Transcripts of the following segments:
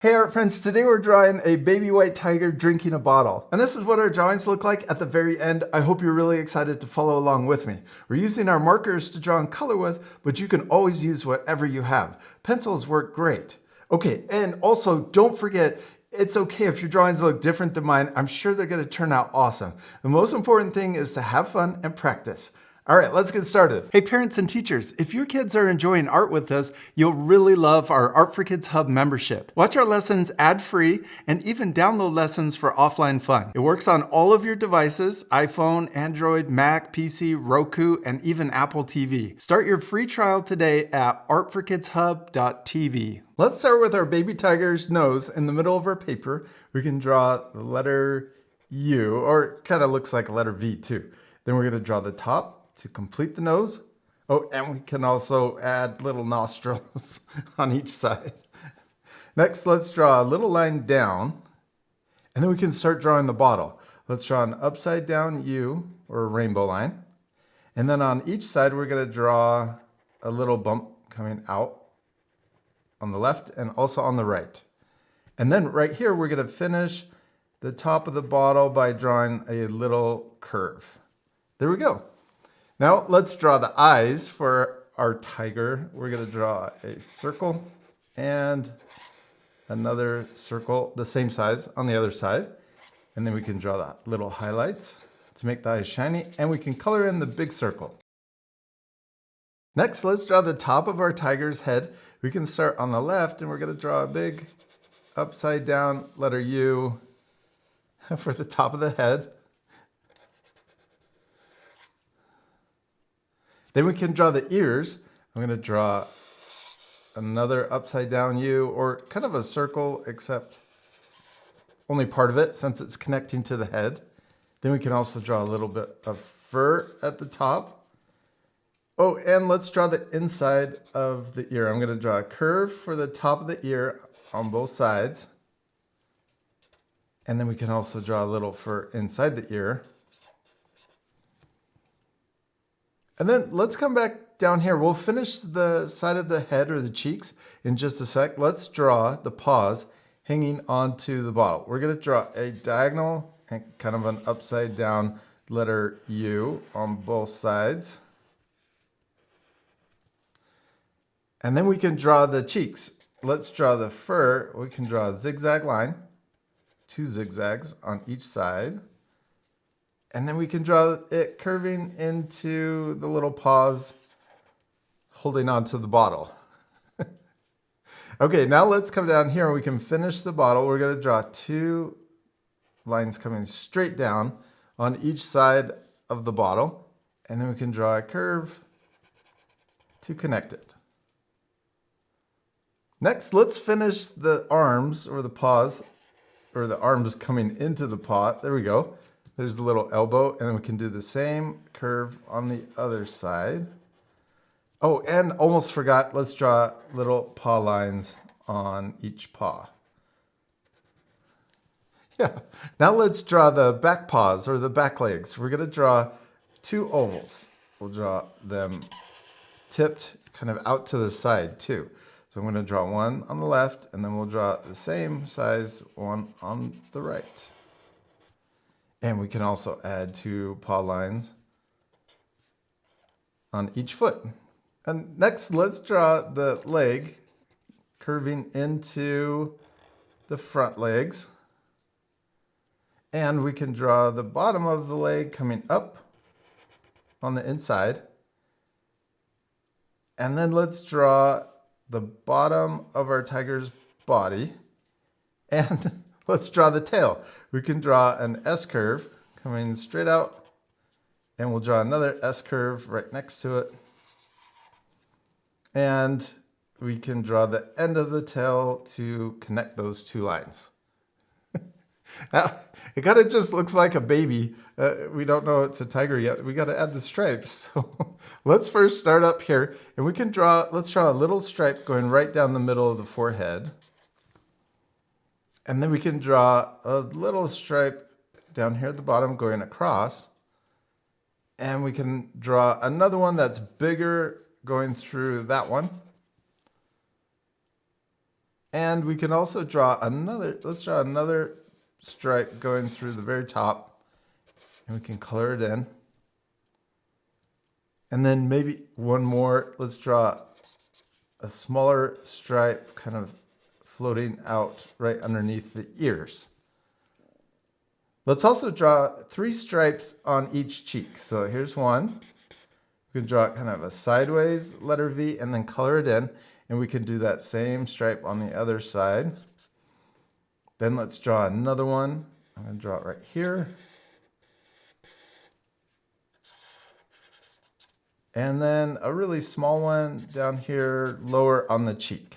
Hey art friends, today we're drawing a baby white tiger drinking a bottle. And this is what our drawings look like at the very end. I hope you're really excited to follow along with me. We're using our markers to draw in color with, but you can always use whatever you have. Pencils work great. Okay, and also don't forget, it's okay if your drawings look different than mine. I'm sure they're gonna turn out awesome. The most important thing is to have fun and practice. All right, let's get started. Hey parents and teachers, if your kids are enjoying art with us, you'll really love our Art for Kids Hub membership. Watch our lessons ad-free and even download lessons for offline fun. It works on all of your devices, iPhone, Android, Mac, PC, Roku, and even Apple TV. Start your free trial today at artforkidshub.tv. Let's start with our baby tiger's nose. In the middle of our paper, we can draw the letter U, or it kind of looks like a letter V too. Then we're gonna draw the top to complete the nose. Oh, and we can also add little nostrils on each side. Next, let's draw a little line down, and then we can start drawing the bottle. Let's draw an upside down U, or a rainbow line. And then on each side, we're gonna draw a little bump coming out on the left and also on the right. And then right here, we're gonna finish the top of the bottle by drawing a little curve. There we go. Now let's draw the eyes for our tiger. We're gonna draw a circle and another circle the same size on the other side. And then we can draw the little highlights to make the eyes shiny, and we can color in the big circle. Next, let's draw the top of our tiger's head. We can start on the left, and we're gonna draw a big upside down letter U for the top of the head. Then we can draw the ears. I'm gonna draw another upside down U, or kind of a circle, except only part of it since it's connecting to the head. Then we can also draw a little bit of fur at the top. Oh, and let's draw the inside of the ear. I'm gonna draw a curve for the top of the ear on both sides. And then we can also draw a little fur inside the ear. And then let's come back down here. We'll finish the side of the head or the cheeks in just a sec. Let's draw the paws hanging onto the bottle. We're gonna draw a diagonal and kind of an upside down letter U on both sides. And then we can draw the cheeks. Let's draw the fur. We can draw a zigzag line, 2 zigzags on each side. And then we can draw it curving into the little paws holding onto the bottle. Okay, now let's come down here and we can finish the bottle. We're gonna draw 2 lines coming straight down on each side of the bottle. And then we can draw a curve to connect it. Next, let's finish the arms or the paws, or the arms coming into the paw. There we go. There's the little elbow, and then we can do the same curve on the other side. Oh, and almost forgot, let's draw little paw lines on each paw. Yeah, now let's draw the back paws or the back legs. We're gonna draw 2 ovals. We'll draw them tipped kind of out to the side too. So I'm gonna draw one on the left, and then we'll draw the same size one on the right. And we can also add 2 paw lines on each foot. And next, let's draw the leg curving into the front legs. And we can draw the bottom of the leg coming up on the inside. And then let's draw the bottom of our tiger's body. And let's draw the tail. We can draw an S curve coming straight out, and we'll draw another S curve right next to it. And we can draw the end of the tail to connect those 2 lines. Now, it kind of just looks like a baby. We don't know it's a tiger yet. We got to add the stripes. So let's first start up here, and we can let's draw a little stripe going right down the middle of the forehead. And then we can draw a little stripe down here at the bottom going across. And we can draw another one that's bigger going through that one. And we can also draw another, let's draw another stripe going through the very top, and we can color it in. And then maybe one more, let's draw a smaller stripe kind of floating out right underneath the ears. Let's also draw 3 stripes on each cheek. So here's one. We can draw kind of a sideways letter V and then color it in. And we can do that same stripe on the other side. Then let's draw another one. I'm going to draw it right here. And then a really small one down here, lower on the cheek.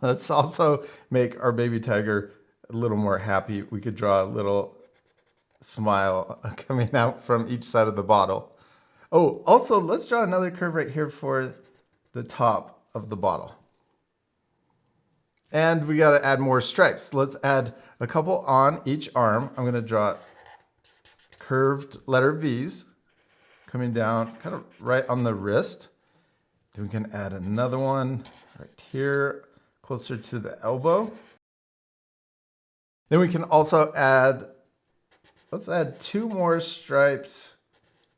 Let's also make our baby tiger a little more happy. We could draw a little smile coming out from each side of the bottle. Oh, also, let's draw another curve right here for the top of the bottle. And we got to add more stripes. Let's add a couple on each arm. I'm going to draw curved letter V's coming down kind of right on the wrist. Then we can add another one right here, closer to the elbow. Then we can also add, let's add 2 more stripes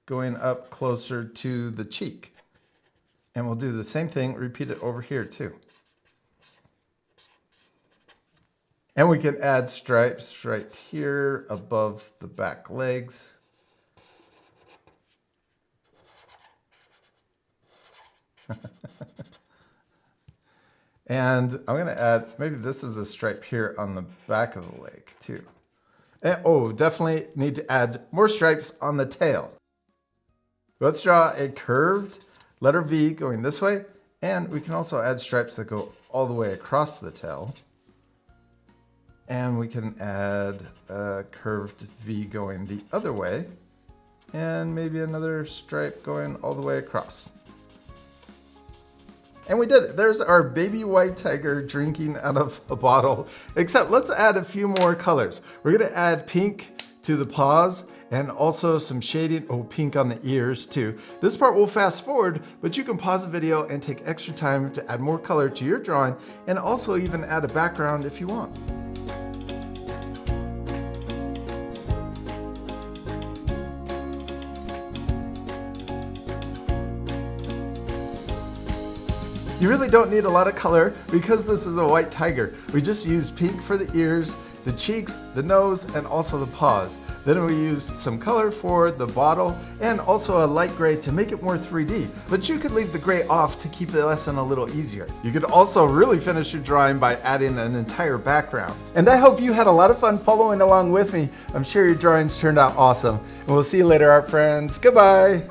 going up closer to the cheek. And we'll do the same thing, repeat it over here too. And we can add stripes right here above the back legs. And I'm going to add, maybe this is a stripe here on the back of the leg too. And, oh, definitely need to add more stripes on the tail. Let's draw a curved letter V going this way. And we can also add stripes that go all the way across the tail. And we can add a curved V going the other way. And maybe another stripe going all the way across. And we did it. There's our baby white tiger drinking out of a bottle. Except let's add a few more colors. We're gonna add pink to the paws and also some shading, oh, pink on the ears too. This part will fast forward, but you can pause the video and take extra time to add more color to your drawing and also even add a background if you want. You really don't need a lot of color because this is a white tiger. We just used pink for the ears, the cheeks, the nose, and also the paws. Then we used some color for the bottle and also a light gray to make it more 3D. But you could leave the gray off to keep the lesson a little easier. You could also really finish your drawing by adding an entire background. And I hope you had a lot of fun following along with me. I'm sure your drawings turned out awesome. And we'll see you later, art friends. Goodbye.